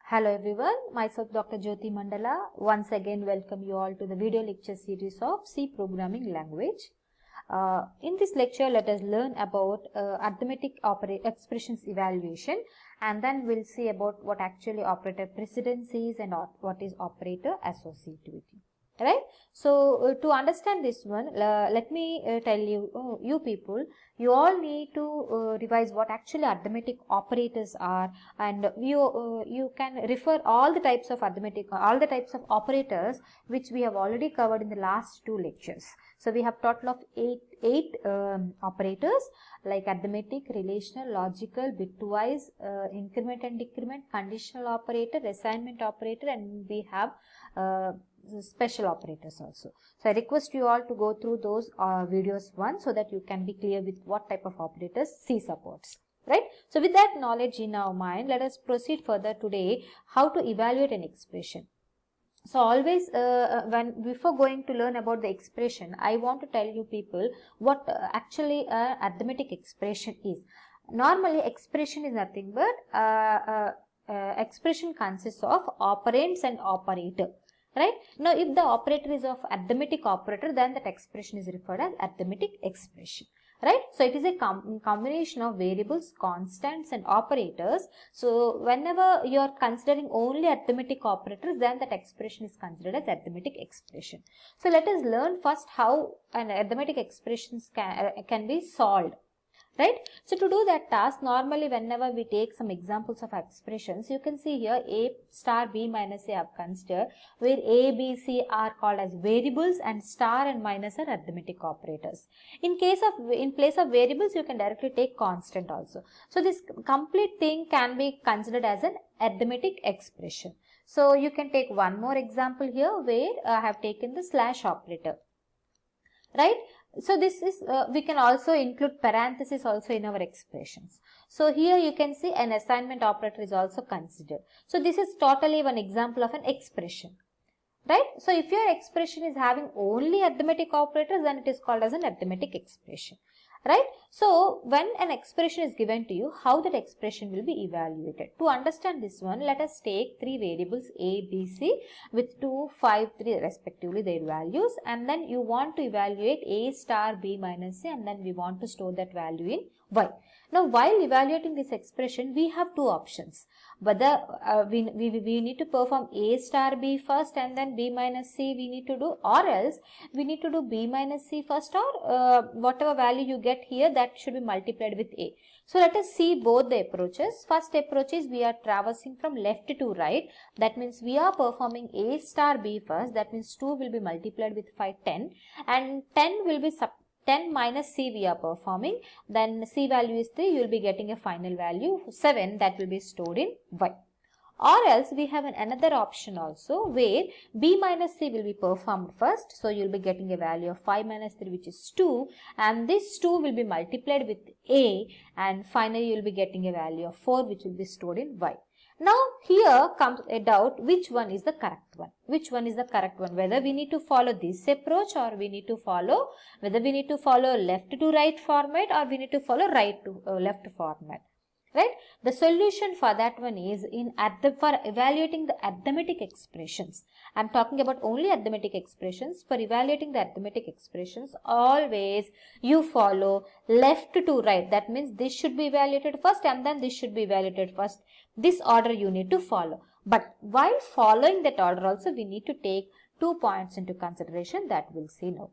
Hello everyone, myself Dr. Jyoti Mandala. Once again welcome you all to the video lecture series of C programming language. In this lecture let us learn about arithmetic expressions evaluation, and then we'll see about what actually operator precedence is and what is operator associativity. Right? So to understand this one, let me tell you, you people, you all need to revise what actually arithmetic operators are, and you can refer all the types of operators which we have already covered in the last two lectures. So we have total of eight operators like arithmetic, relational, logical, bitwise, increment and decrement, conditional operator, assignment operator, and we have special operators also. So I request you all to go through those videos once so that you can be clear with what type of operators C supports. Right? So with that knowledge in our mind, let us proceed further today how to evaluate an expression. So always before going to learn about the expression, I want to tell you people what actually arithmetic expression is. Normally expression is nothing but expression consists of operands and operator. Right? Now, if the operator is of arithmetic operator, then that expression is referred as arithmetic expression. Right? So, it is a combination of variables, constants and operators. So, whenever you are considering only arithmetic operators, then that expression is considered as arithmetic expression. So, let us learn first how an arithmetic expressions can be solved. Right? So, to do that task, normally whenever we take some examples of expressions, you can see here A star B minus A I have considered, where A, B, C are called as variables and star and minus are arithmetic operators. In place of variables, you can directly take constant also. So, this complete thing can be considered as an arithmetic expression. So, you can take one more example here where I have taken the slash operator. Right? So this is, we can also include parenthesis also in our expressions. So here you can see an assignment operator is also considered. So this is totally one example of an expression. Right? So if your expression is having only arithmetic operators, then it is called as an arithmetic expression. Right? So when an expression is given to you, how that expression will be evaluated? To understand this one, let us take three variables A, B, C with 2, 5, 3 respectively their values, and then you want to evaluate A star B minus C, and then we want to store that value in Y. Now while evaluating this expression, we have two options. Whether we need to perform A star B first and then B minus C we need to do, or else we need to do B minus C first, or whatever value you get here, that should be multiplied with A. So let us see both the approaches. First approach is we are traversing from left to right. That means we are performing A star B first. That means 2 will be multiplied with 5, 10, and 10 will be 10 minus C we are performing, then C value is 3, you will be getting a final value 7 that will be stored in Y. Or else we have another option also where B minus C will be performed first. So you will be getting a value of 5 minus 3 which is 2, and this 2 will be multiplied with A, and finally you will be getting a value of 4 which will be stored in Y. Now here comes a doubt, which one is the correct one? Which one is the correct one? Whether we need to follow this approach or we need to follow, whether we need to follow left to right format or we need to follow right to left format. Right? The solution for that one is for evaluating the arithmetic expressions. I am talking about only arithmetic expressions. For evaluating the arithmetic expressions, always you follow left to right. That means this should be evaluated first and then this should be evaluated first. This order you need to follow. But while following that order also, we need to take 2 points into consideration that we'll see now.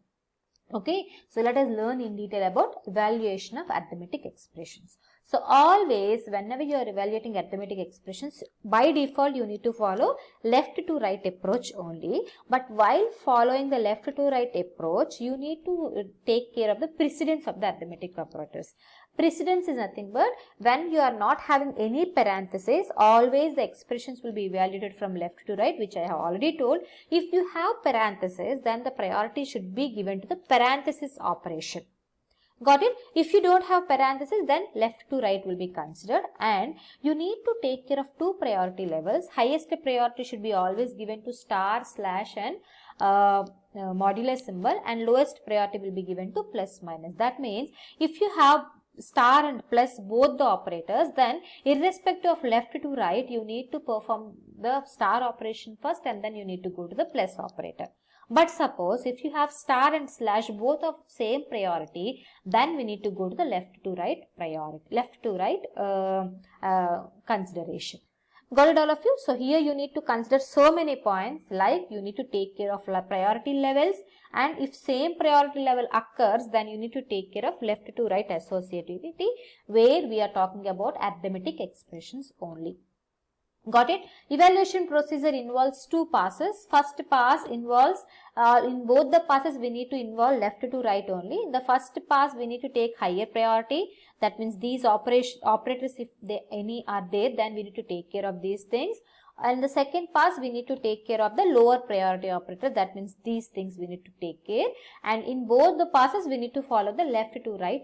Okay, so let us learn in detail about evaluation of arithmetic expressions. So always whenever you are evaluating arithmetic expressions, by default you need to follow left to right approach only. But while following the left to right approach, you need to take care of the precedence of the arithmetic operators. Precedence is nothing but when you are not having any parentheses, always the expressions will be evaluated from left to right, which I have already told. If you have parentheses, then the priority should be given to the parenthesis operation. Got it? If you don't have parentheses, then left to right will be considered, and you need to take care of two priority levels. Highest priority should be always given to star, slash and modulus symbol, and lowest priority will be given to plus minus. That means if you have star and plus both the operators, then irrespective of left to right, you need to perform the star operation first and then you need to go to the plus operator. But suppose if you have star and slash both of same priority, then we need to go to the left to right consideration. Got it all of you? So here you need to consider so many points, like you need to take care of priority levels, and if same priority level occurs, then you need to take care of left to right associativity, where we are talking about arithmetic expressions only. Got it? Evaluation procedure involves two passes. First pass involves, in both the passes we need to involve left to right only. In the first pass we need to take higher priority. That means these operators, if any are there, then we need to take care of these things. And the second pass we need to take care of the lower priority operator. That means these things we need to take care. And in both the passes we need to follow the left to right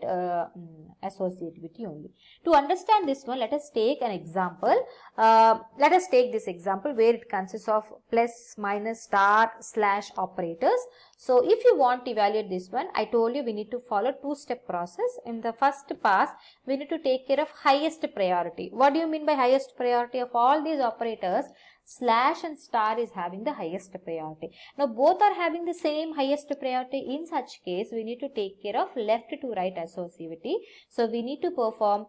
associativity only. To understand this one, let us take an example. Let us take this example where it consists of plus, minus, star, slash operators. So if you want to evaluate this one, I told you we need to follow two-step process. In the first pass, we need to take care of highest priority. What do you mean by highest priority? Of all these operators, slash and star is having the highest priority. Now both are having the same highest priority. In such case, we need to take care of left to right associativity. So we need to perform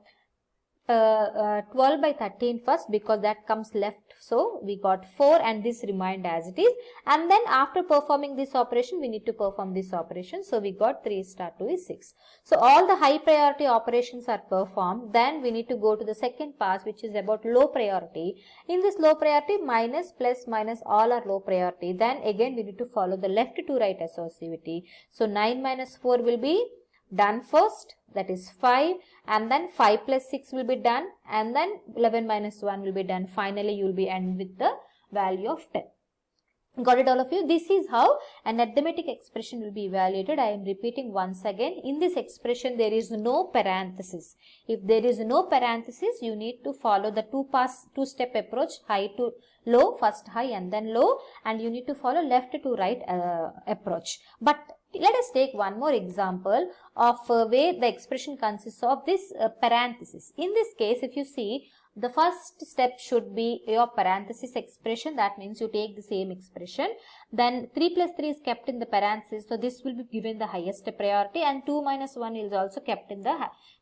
12 by 13 first, because that comes left. So we got 4 and this remained as it is. And then after performing this operation, we need to perform this operation. So we got 3 star 2 is 6. So all the high priority operations are performed. Then we need to go to the second pass, which is about low priority. In this low priority, minus, plus, minus, all are low priority. Then again we need to follow the left to right associativity. So 9 minus 4 will be done first, that is 5, and then 5 plus 6 will be done, and then 11 minus 1 will be done. Finally you will be end with the value of 10. Got it all of you? This is how an arithmetic expression will be evaluated. I am repeating once again. In this expression there is no parenthesis. If there is no parenthesis, you need to follow the two-step approach, high to low, first high and then low, and you need to follow left to right approach. But let us take one more example of where the expression consists of this parenthesis. In this case, if you see, the first step should be your parenthesis expression. That means you take the same expression. Then 3 plus 3 is kept in the parenthesis. So this will be given the highest priority, and 2 minus 1 is also kept in the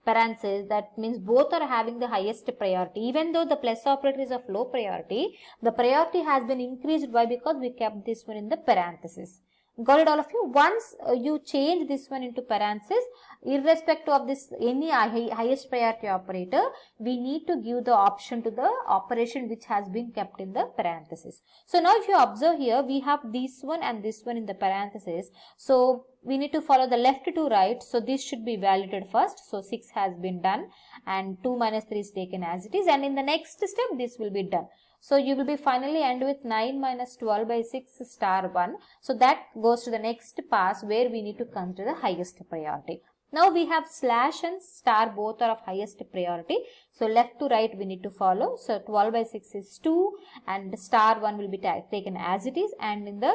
parenthesis. That means both are having the highest priority. Even though the plus operator is of low priority, the priority has been increased. Why? Because we kept this one in the parenthesis. Got it all of you? Once you change this one into parenthesis, irrespective of this any highest priority operator, we need to give the option to the operation which has been kept in the parenthesis. So now if you observe here, we have this one and this one in the parenthesis. So we need to follow the left to right. So this should be evaluated first. So 6 has been done and 2 minus 3 is taken as it is, and in the next step this will be done. So you will be finally end with 9 minus 12 by 6 star 1. So that goes to the next pass where we need to consider the highest priority. Now we have slash and star, both are of highest priority. So left to right we need to follow. So 12 by 6 is 2 and star 1 will be taken as it is, and in the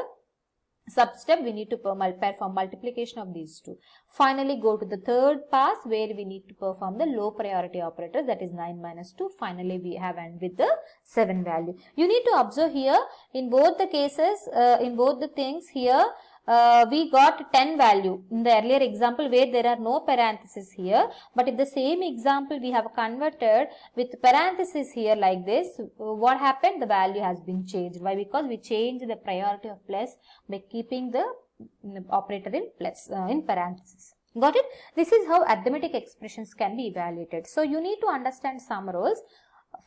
sub-step we need to perform multiplication of these two. Finally go to the third pass where we need to perform the low priority operator, that is 9 minus 2. Finally we have end with the 7 value. You need to observe here in both the cases, in both the things here, we got 10 value in the earlier example where there are no parentheses here, but in the same example we have converted with parentheses here like this. What happened? The value has been changed. Why? Because we changed the priority of plus by keeping the operator in plus in parentheses. Got it? This is how arithmetic expressions can be evaluated. So you need to understand some rules.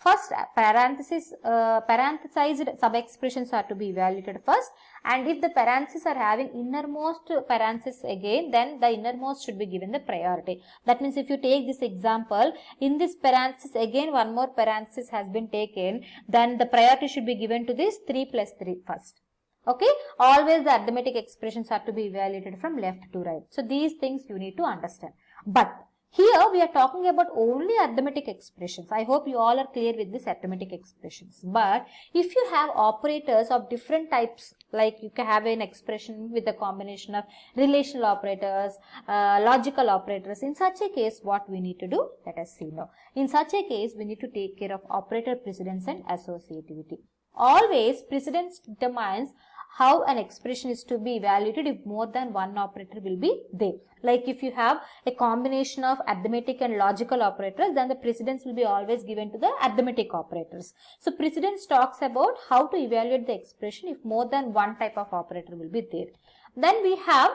First, parenthesized sub-expressions are to be evaluated first, and if the parentheses are having innermost parenthesis again, then the innermost should be given the priority. That means if you take this example, in this parenthesis again one more parenthesis has been taken, then the priority should be given to this 3 plus 3 first. Okay, always the arithmetic expressions are to be evaluated from left to right. So these things you need to understand. But Here we are talking about only arithmetic expressions. I hope you all are clear with this arithmetic expressions. But if you have operators of different types, like you can have an expression with a combination of relational operators, logical operators, in such a case what we need to do? Let us see now. In such a case we need to take care of operator precedence and associativity. Always precedence determines how an expression is to be evaluated if more than one operator will be there. Like if you have a combination of arithmetic and logical operators, then the precedence will be always given to the arithmetic operators. So precedence talks about how to evaluate the expression if more than one type of operator will be there. Then we have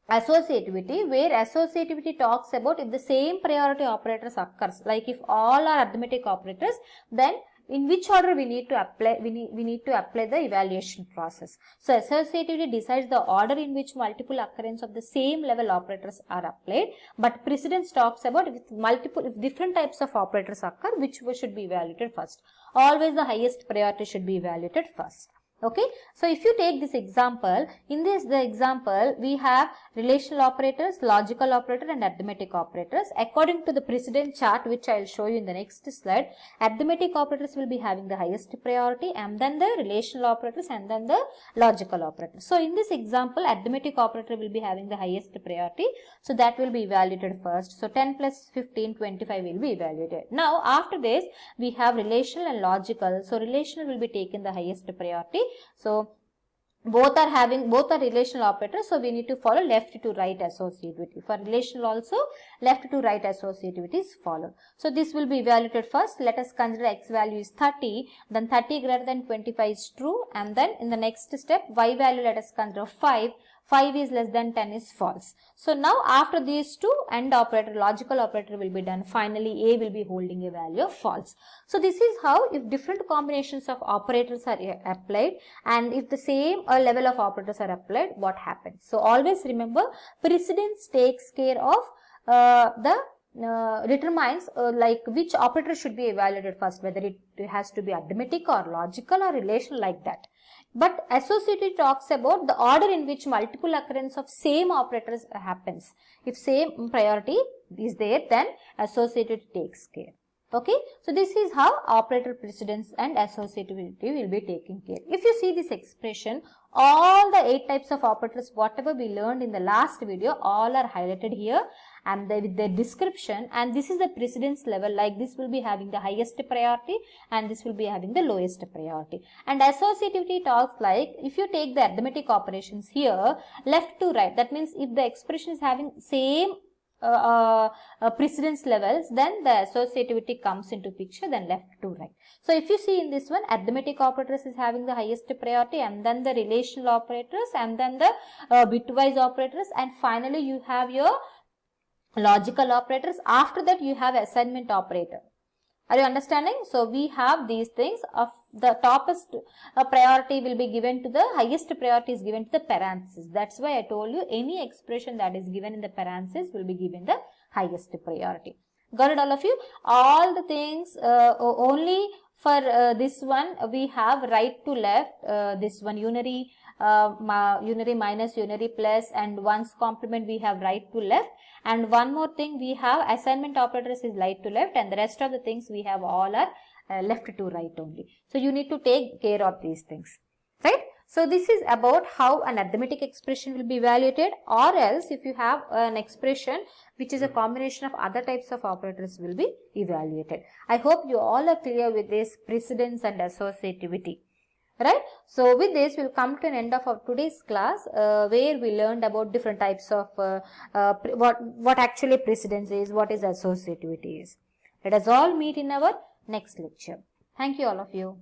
associativity, where associativity talks about if the same priority operators occurs, like if all are arithmetic operators, then in which order we need to apply, we need to apply the evaluation process. So associativity decides the order in which multiple occurrence of the same level operators are applied, but precedence talks about if different types of operators occur, which should be evaluated first. Always the highest priority should be evaluated first. Okay, so if you take this example, in the example we have relational operators, logical operator and arithmetic operators. According to the precedence chart, which I will show you in the next slide, arithmetic operators will be having the highest priority, and then the relational operators, and then the logical operators. So in this example, arithmetic operator will be having the highest priority, so that will be evaluated first. So 10 plus 15, 25 will be evaluated. Now after this we have relational and logical. So relational will be taken the highest priority. So both are relational operators, so we need to follow left to right associativity. For relational also, left to right associativity is followed. So this will be evaluated first. Let us consider x value is 30, then 30 greater than 25 is true, and then in the next step y value let us consider 5. 5 is less than 10 is false. So now after these two, AND operator, logical operator will be done. Finally A will be holding a value of false. So this is how, if different combinations of operators are applied and if the same level of operators are applied, what happens? So always remember, precedence takes care of determines like which operator should be evaluated first, whether it has to be arithmetic or logical or relational, like that. But associativity talks about the order in which multiple occurrence of same operators happens. If same priority is there, then associativity takes care. Okay, so this is how operator precedence and associativity will be taking care. If you see this expression, all the 8 types of operators, whatever we learned in the last video, all are highlighted here and with their description, and this is the precedence level, like this will be having the highest priority and this will be having the lowest priority. And associativity talks like, if you take the arithmetic operations here, left to right, that means if the expression is having same precedence levels, then the associativity comes into picture, then left to right. So if you see in this one, arithmetic operators is having the highest priority, and then the relational operators, and then the bitwise operators, and finally you have your logical operators. After that you have assignment operator. Are you understanding? So we have these things. Of the topest priority will be given to the highest priority is given to the parenthesis. That's why I told you any expression that is given in the parenthesis will be given the highest priority. Got it, all of you? All the things only for this one we have right to left. This one unary, unary minus, unary plus, and one's complement we have right to left. And one more thing, we have assignment operators is right to left, and the rest of the things we have all are left to right only. So you need to take care of these things, right? So this is about how an arithmetic expression will be evaluated, or else if you have an expression which is a combination of other types of operators will be evaluated. I hope you all are clear with this precedence and associativity. Right. So with this, we'll come to an end of our today's class, where we learned about different types of what actually precedence is, what is associativity is. Let us all meet in our next lecture. Thank you, all of you.